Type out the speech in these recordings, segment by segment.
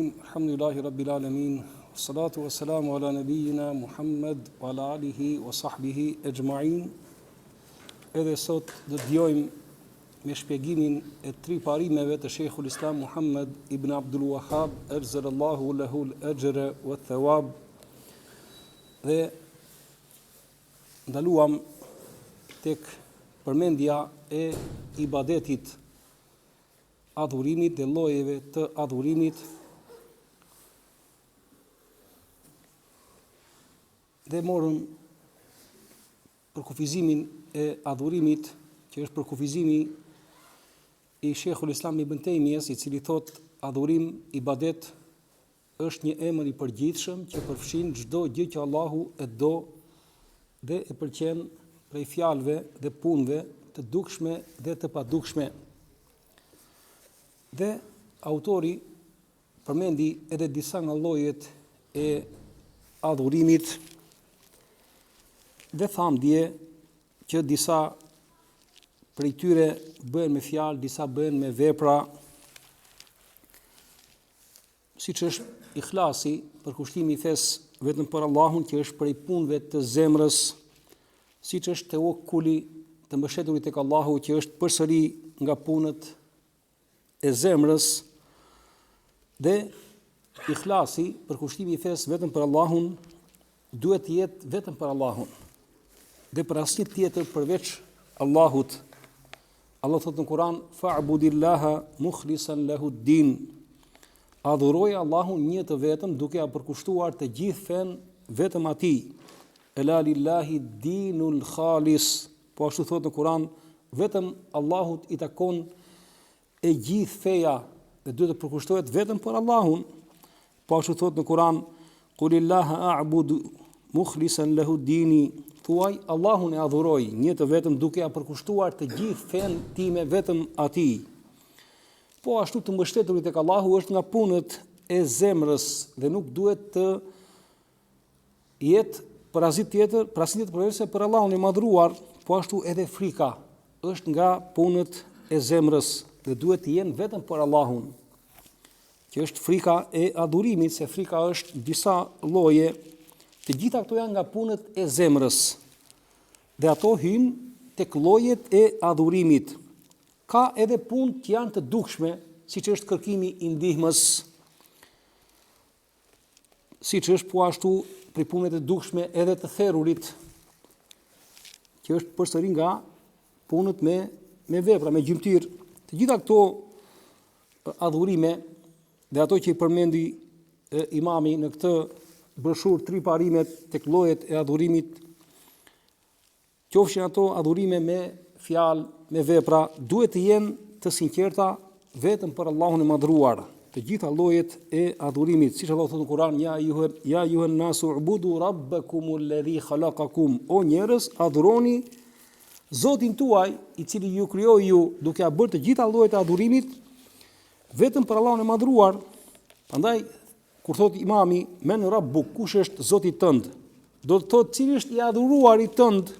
Alhamdulillahi Rabbil Alamin, salatu wassalamu ala nabiyina Muhammad wa ala alihi wa sahbihi ejma'in. Edhe sot do të vjojmë me shpjegimin e 3 parimeve të Sheikhul Islam Muhammad ibn Abdul Wahhab, erzelallahu lahu al-ajra wa thawab. Dhe ndaluam tek përmendja e ibadetit, adhurimit dhe llojeve të adhurimit, dhe morëm për kufizimin e adhurimit, që është për kufizimi i Sheikhul Islam Ibn Taymiyes, i cili thot adhurim, ibadet është një emër i përgjithshëm që përfshin çdo gjë që Allahu e do dhe e pëlqen prej fjalëve dhe punëve të dukshme dhe të padukshme. Dhe autori përmendi edhe disa nga llojet e adhurimit, dhe tham dje që disa prej tyre bëhen me fjalë, disa bëhen me vepra, siç është ikhlasi, përkushtimi i fesë vetëm për Allahun, që është prej punëve të zemrës, siç është tewakkuli, të mbështeturit tek Allahu, që është përsëri nga punët e zemrës, dhe ikhlasi, përkushtimi i fesë vetëm për Allahun, duhet të jetë vetëm për Allahun dhe për asnjë tjetër përveç Allahut. Allah thotë në Kur'an: "Fa'budillaha mukhlishan lahu ad-din." Adhuroj Allahun një të vetëm, duke ia përkushtuar të gjithë fen vetëm atij. Ela lillahi dinul khalis. Po ashtu thotë në Kur'an, vetëm Allahut i takon e gjithë feja dhe duhet të përkushtohet vetëm për Allahun. Po ashtu thotë në Kur'an: "Qulillaha a'budu mukhlishan lahu ad-dini." Thuaj, Allahun e adhuroj një të vetëm, duke ia përkushtuar të gjithë fen time vetëm atij. Po ashtu të mbështeturit tek Allahu është nga punët e zemrës dhe nuk duhet të jetë për asnjë tjetër përveç për Allahun e madhruar. Po ashtu edhe frika është nga punët e zemrës dhe duhet të jenë vetëm për Allahun, që është frika e adhurimit, se frika është disa lloje. Të gjitha këto janë nga punët e zemrës, dhe ato hyjnë tek llojet e adhurimit. Ka edhe punë që janë të dukshme, siç është kërkimi i ndihmës, siç është po ashtu për punët e dukshme edhe të therrurit, që është përsëri nga punët me vepra, me gjymtyr. Të gjitha këto adhurime dhe ato që i përmendi imami në këtë broshur 3 parimet tek llojet e adhurimit, qofshin ato adhurime me fjalë, me vepra, duhet të jenë të sinqerta vetëm për Allahun e madhruar. Të gjitha llojet e adhurimit, siç Allah thotë në Kur'an: "Ya ayyuhan nasu ubudu rabbakumul ladhi khalaqakum." O njerëz, adhuroni Zotin tuaj, i cili ju krijoi ju, duke ia bërë të gjitha llojet e adhurimit vetëm për Allahun e madhruar. Prandaj kur thot imami men rabbuk, kush është Zoti tënd, do të thotë cili është i adhuruari tënd.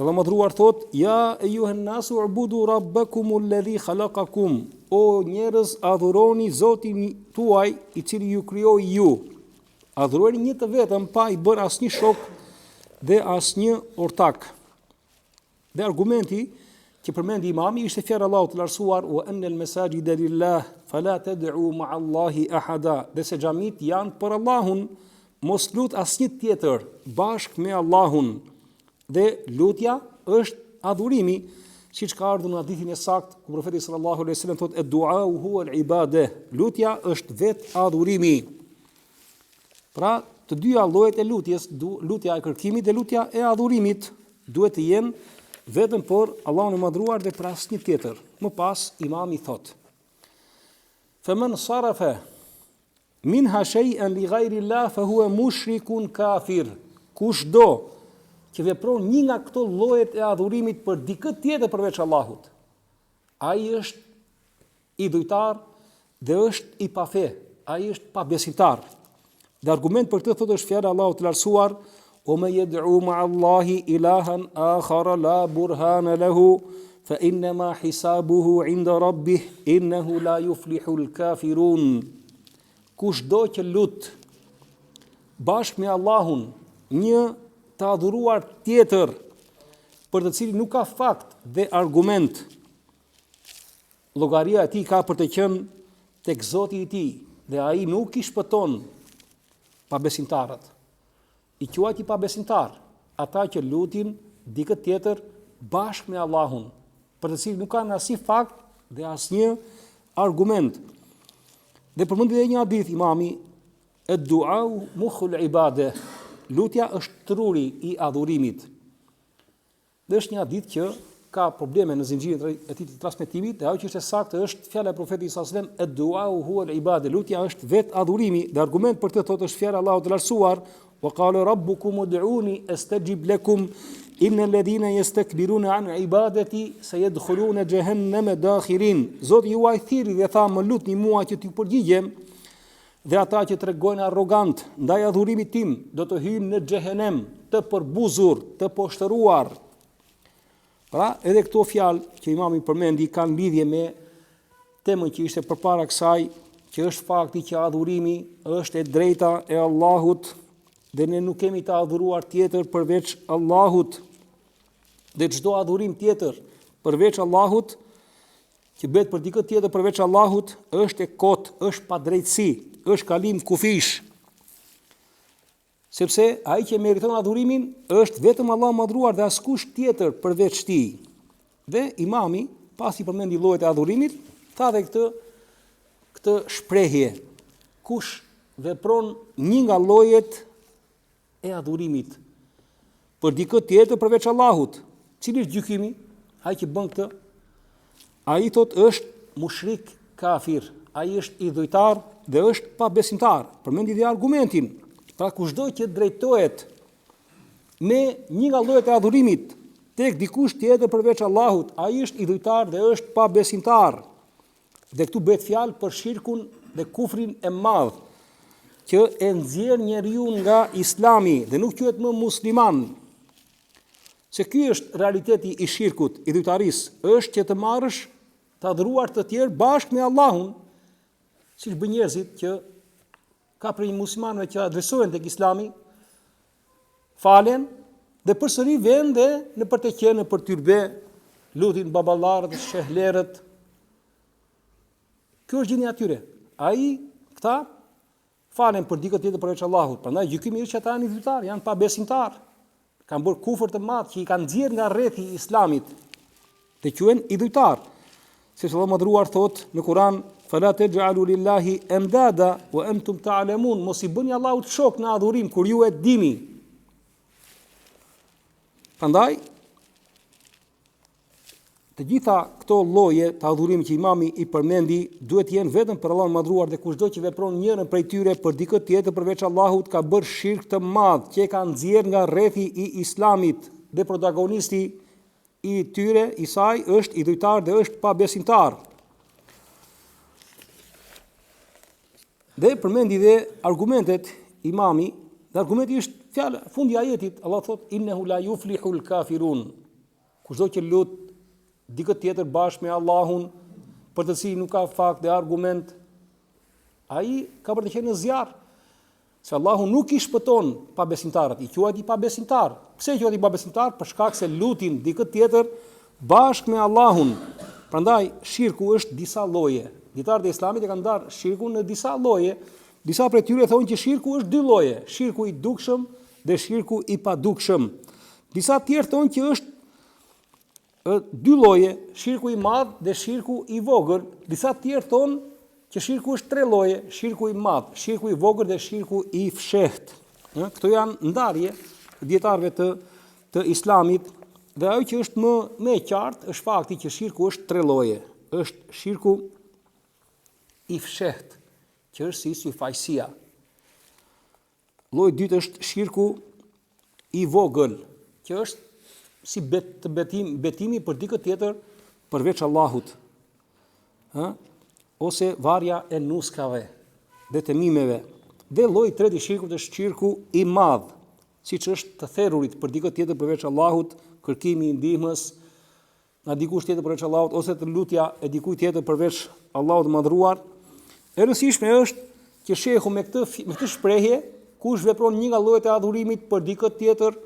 Dhe Allah madhruar thot: "Ya ayyuhan nasu ubudu rabbakumul ladhi khalaqakum." O njerëz, adhuroni Zotin tuaj, i cili ju krijoi ju. Adhuroni një të vetëm, pa i bërë asnjë shok dhe asnjë ortak. Dhe argumenti që përmendi imami ishte fjala Allahu të lartësuar: "Wa anal masajida lillah fala tad'u ma'a Allahi ahada." Dhe se xhamit janë për Allahun, mos lut asnjë tjetër bashkë me Allahun. Dhe lutja është adhurimi, siç ka ardhur në hadithin e saktë ku profeti sallallahu alaihi wasallam thotë: "Ad-du'a huwa al-ibadah." Lutja është vetë adhurimi. Pra, të dyja llojet e lutjes, lutja e kërkimit dhe lutja e adhurimit, duhet të jenë vetëm për Allahun e madhruar dhe për asnjë tjetër. Më pas imami thot: "Faman sarafa minha shay'an li ghayri Allah fa huwa mushrikun kafir." Kushdo që vepron një nga këto llojet e adhurimit për dikë tjetër përveç Allahut, ai është idhujtar dhe është i pafe, ai është pabesimtar. Dhe argument për këtë thotë është fjala e Allahut të lartësuar: "O me yad'u ma'a Allahi ilahan akhara la burhana lahu fa innama hisabuhu inda rabbih innahu la yuflihul kafirun. Kushdo që lut bashkë me Allahun një të adhuruar tjetër, për të cilin nuk ka fakt dhe argument, llogaria e tij ka për të qenë tek Zoti i tij, dhe ai nuk i shpëton pabesimtarët. I quajti pabesimtar ata që lutin dikë tjetër bashkë me Allahun, për të cilin nuk kanë asnjë fakt dhe asnjë argument. Dhe përmendi edhe një hadith imami, ad-du'a mukhul ibade, lutja është truri i adhurimit. Dhe është një hadith që ka probleme në zinxhirin e tij të transmetimit, dhe ajo që është e saktë është fjala e profetit sallallahu alajhi wasallam, ad-du'a huwa al-ibade, lutja është vetë adhurimi, dhe argument për këtë thotë është fjala e Allahut të lartësuar, wa qala rabbukum ud'uni astajib lakum innal ladhina yastakbiruna an ibadati sayadkhuluna jahannama dakhirin. Zoti juaj thirrri dhe tha, më lutni mua që t'ju përgjigjem, dhe ata që tregojnë arrogant ndaj adhurimit tim do të hyjnë në xhehenem, të përbuzur, të poshtëruar. Pra, edhe këto fjalë që imami përmendi kanë lidhje me temën që ishte përpara kësaj, që është fakti që adhurimi është e drejta e Allahut dhe ne nuk kemi të adhuruar tjetër përveç Allahut. Dhe çdo adhurim tjetër përveç Allahut, që bëhet për dikë tjetër përveç Allahut, është e kot, është pa drejtësi, është kalim kufish. Sepse ai që meriton adhurimin është vetëm Allahu madhruar dhe askush tjetër përveç tij. Dhe imami, pasi përmendi llojet e adhurimit, tha dhe këtë shprehje: kush vepron një nga llojet e adhurimit për dikë tjetër përveç Allahut, cili është gjykimi? Ai që bën këtë, ai thot është mushrik kafir, ai është idhujtar dhe është pabesimtar. Përmendi dhe argumentin. Pra kushdo që drejtohet me një nga llojet e adhurimit tek dikush tjetër përveç Allahut, ai është idhujtar dhe është pabesimtar. Dhe këtu bëhet fjalë për shirkun dhe kufrin e madh, që e nxjerr njeriu nga Islami dhe nuk quhet më musliman. Se ky është realiteti i shirkut, i idhujtarisë, është që të marrësh të adhuruar të tjerë bashkë me Allahun, siç bën njerëzit që ka prej muslimanëve që adresohen tek Islami, falen dhe përsëri vjen dhe në për të qenë për tyrbe, lutin baballarët, shehlerët. Kjo është gjendja e tyre. Këta falen për dikë tjetër përveç Allahut. Prandaj gjykimi është që ata janë idhujtar, janë pabesimtar. Kanë bërë kufër të madh që i kanë nxjerrë nga rrethi i Islamit, të quhen idhujtar. Sepse Allahu madhruar thot në Kur'an: "Fala taj'alu lillahi amdada wa antum ta'lamun", mos i bëni Allahut shok në adhurim kur ju e dini. Prandaj të gjitha këto lloje të adhurimit që imami i përmendi duhet të jenë vetëm për Allahun madhruar, dhe kushdo që vepron njërin prej tyre për dikë tjetër përveç Allahut ka bërë shirk të madh që e ka nxjerrë nga rrethi i Islamit, dhe protagonisti i tyre, i saj, është idhujtar dhe është pabesimtar. Dhe përmendi dhe argumentet imami, dhe argumenti është fjala fundi i ajetit, Allah thot: "Innahu la yuflihul kafirun." Kushdo që lut dikë tjetër bashkë me Allahun, për të cilin nuk ka fakt dhe argument, ai ka për të qenë në zjarr. Se Allahu nuk i shpëton pabesimtarët, i quajti pabesimtar. Pse i quajti pabesimtar? Për shkak se lutin dikë tjetër bashkë me Allahun. Prandaj shirku është disa lloje. Dietarët e Islamit e kanë ndarë shirkun në disa lloje. Disa prej tyre thonë që shirku është dy lloje, shirku i dukshëm dhe shirku i padukshëm. Disa tjerë thonë që është dy lloje, shirku i madh dhe shirku i vogël. Disa tjerë thonë që shirku është tre lloje, shirku i madh, shirku i vogël dhe shirku i fshehtë. Këto janë ndarje dietarëve të Islamit, dhe ajo që është më e qartë është fakti që shirku është tre lloje. Është shirku i fshehtë, që është si syfaqësia. Lloji i dytë është shirku i vogël, që është si betimi për dikë tjetër përveç Allahut. Ose varja e nuskave dhe të mimeve. Dhe lloji i tretë i shirkut është shirku i madh, siç është të therrurit për dikë tjetër përveç Allahut, kërkimi i ndihmës, nga dikush tjetër përveç Allahut ose të lutja e dikujt tjetër përveç Allahut të madhruar. E rëndësishme është që shehu me këtë shprehje, kush vepron një nga llojet e adhurimit për dikë tjetër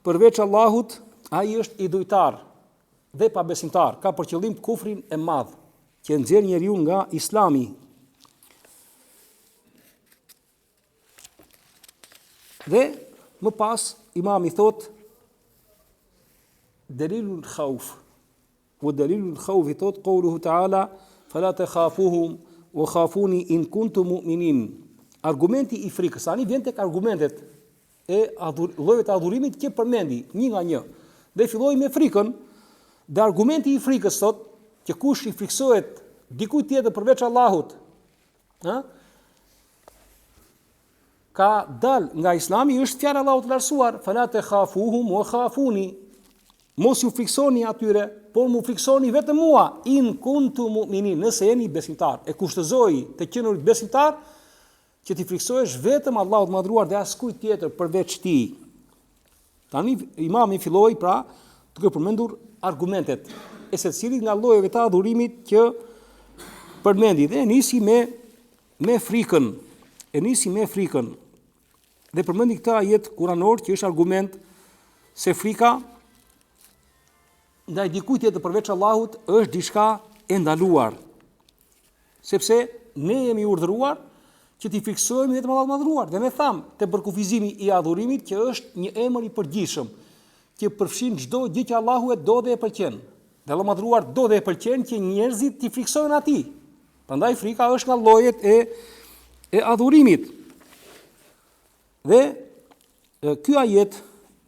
përveç Allahut, ai është idhujtar dhe pabesimtar, ka për qëllim kufrin e madh që nxjerr njeriu nga Islami. Dhe më pas imami thot dalilul khawf wa dalilul khawf thot qawluhu ta'ala fala takhafuhum wa khafuni in kuntum mu'minin. Argumenti i frikës, tani vjen tek argumentet e llojeve të adhurimit që përmendi një nga një. Dhe filloi me frikën. Dhe argumenti i frikës thot që kush i friksohet dikujt tjetër përveç Allahut, ka dal nga Islami, është fjala e Allahut të lartësuar, fala takhafuhum wa khafuni. Mos ju friksoni atyre, por mu friksoni vetëm mua, in kuntum mu'minin, nëse jeni besimtar. E kushtozoi të qenurit besimtar që ti friksohesh vetëm Allahut të madhruar dhe askujt tjetër përveç tij. Tani imami filloi pra duke përmendur argumentet e secilit nga llojeve të adhurimit që përmendi dhe nisi me frikën. Dhe përmendi këtë ajet kuranor që është argument se frika ndaj dikujt tjetër përveç Allahut është diçka e ndaluar. Sepse ne jemi urdhëruar që t'i friksojmë vetëm Allahut madhruar. Dhe ne tham te përkufizimi i adhurimit që është një emër i përgjithshëm që përfshin çdo gjë që Allahu e do dhe e pëlqen. Dhe Allah madhruar do dhe e pëlqen që njerëzit t'i friksojnë atij. Prandaj frika është nga llojet e adhurimit. Dhe ky ajet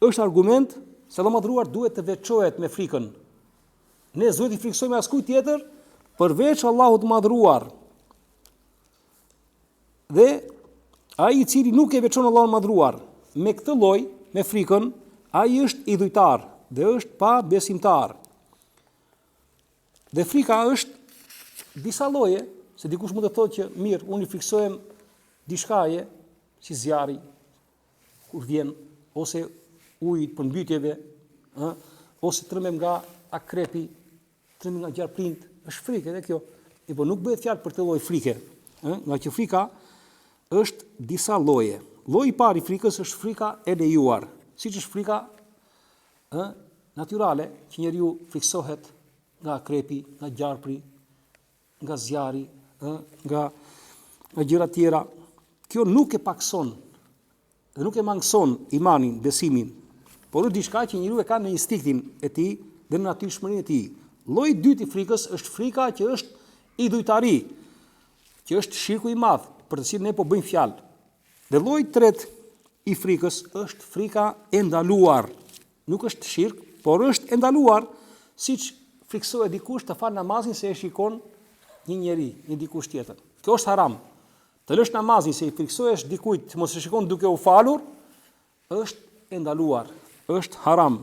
është argument se Allah madhruar duhet të veçohet me frikën. Ne duhet t'i friksojmë askujt tjetër përveç Allahut madhruar. Dhe ai i cili nuk e veçon Allahun madhruar me këtë lloj, me frikën, ai është idhujtar dhe është pa besimtar. Dhe frika është disa lloje, se dikush mund të thotë që mirë, unë i friksohem diçkaje si zjarri kur vjen, ose ujit për mbytjeve, ose trembem nga akrepi, trembem nga gjarprind, është frikë edhe kjo. Po nuk bëhet fjalë për të lloj frike, nga që frika është disa lloje. Lloji i parë i frikës është frika e lejuar, siç është frika natyrale, që njeriu friksohet nga akrepi, nga gjarpri, nga zjarri, nga gjëra tjera. Kjo nuk e pakson dhe nuk e mangëson imanin, besimin, por është diçka që njeriu e ka në instinktin e tij dhe në natyrshmërinë e tij. Lloji i dytë i frikës është frika që është idhujtari, që është shirku i madh, për të cilin ne po bëjmë fjalë. Dhe lloji i tretë i frikës është frika e ndaluar. Nuk është shirk, por është e ndaluar, siç friksohet dikush të fal namazin se e shikon një njeri, një dikush tjetër. Kjo është haram. Të lësh namazin se i friksohesh dikujt mos e shikon duke u falur, është e ndaluar, është haram.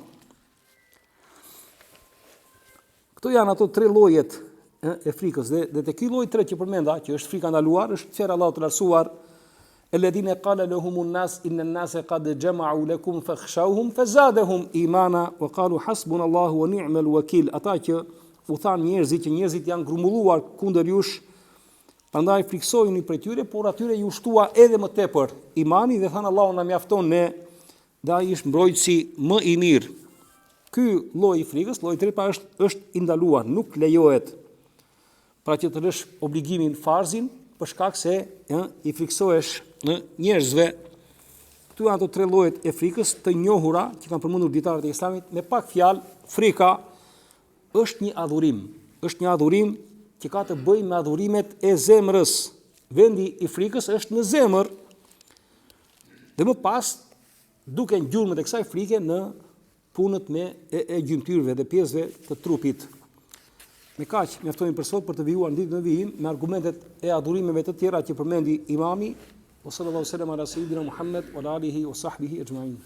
Këto janë ato tre llojet e frikës dhe te ky lloj tretë që përmenda, që është frika ndaluar, është fjala Allahu të lartësuar: "Alladhina qala lahumun nas inna an-nasa qad jama'u lakum fakhshawhum fazadahum imana wa qalu hasbunallahu wa ni'mal wakeel." Ata që u than njerëzit që njerëzit janë grumbulluar kundër jush, prandaj friksojuni prej tyre, por atyre ju shtua edhe më tepër imani dhe thanë Allahu na mjafton ne, dhe ai është mbrojtësi më i mirë. Ky lloj i frikës, lloji i tretë është i ndaluar, nuk lejohet. Pra që të lësh obligimin farzin për shkak se i friksohesh njerëzve. Këtu janë ato tre llojet e frikës të njohura që kanë përmendur dietarët e Islamit. Me pak fjalë, frika është një adhurim. Është një adhurim që ka të bëjë me adhurimet e zemrës. Vendi i frikës është në zemër. Dhe më pas duken gjurmët e kësaj frike në punët e gjymtyrëve dhe pjesëve të trupit. Me kaq mjaftojnë për sot për të vijuar ditën e vijim me argumentet e adhurimeve të tjera që përmendi imami. Sallallahu alaihi wasallam ala sayyidina Muhammad wa alihi wa sahbihi ajma'in.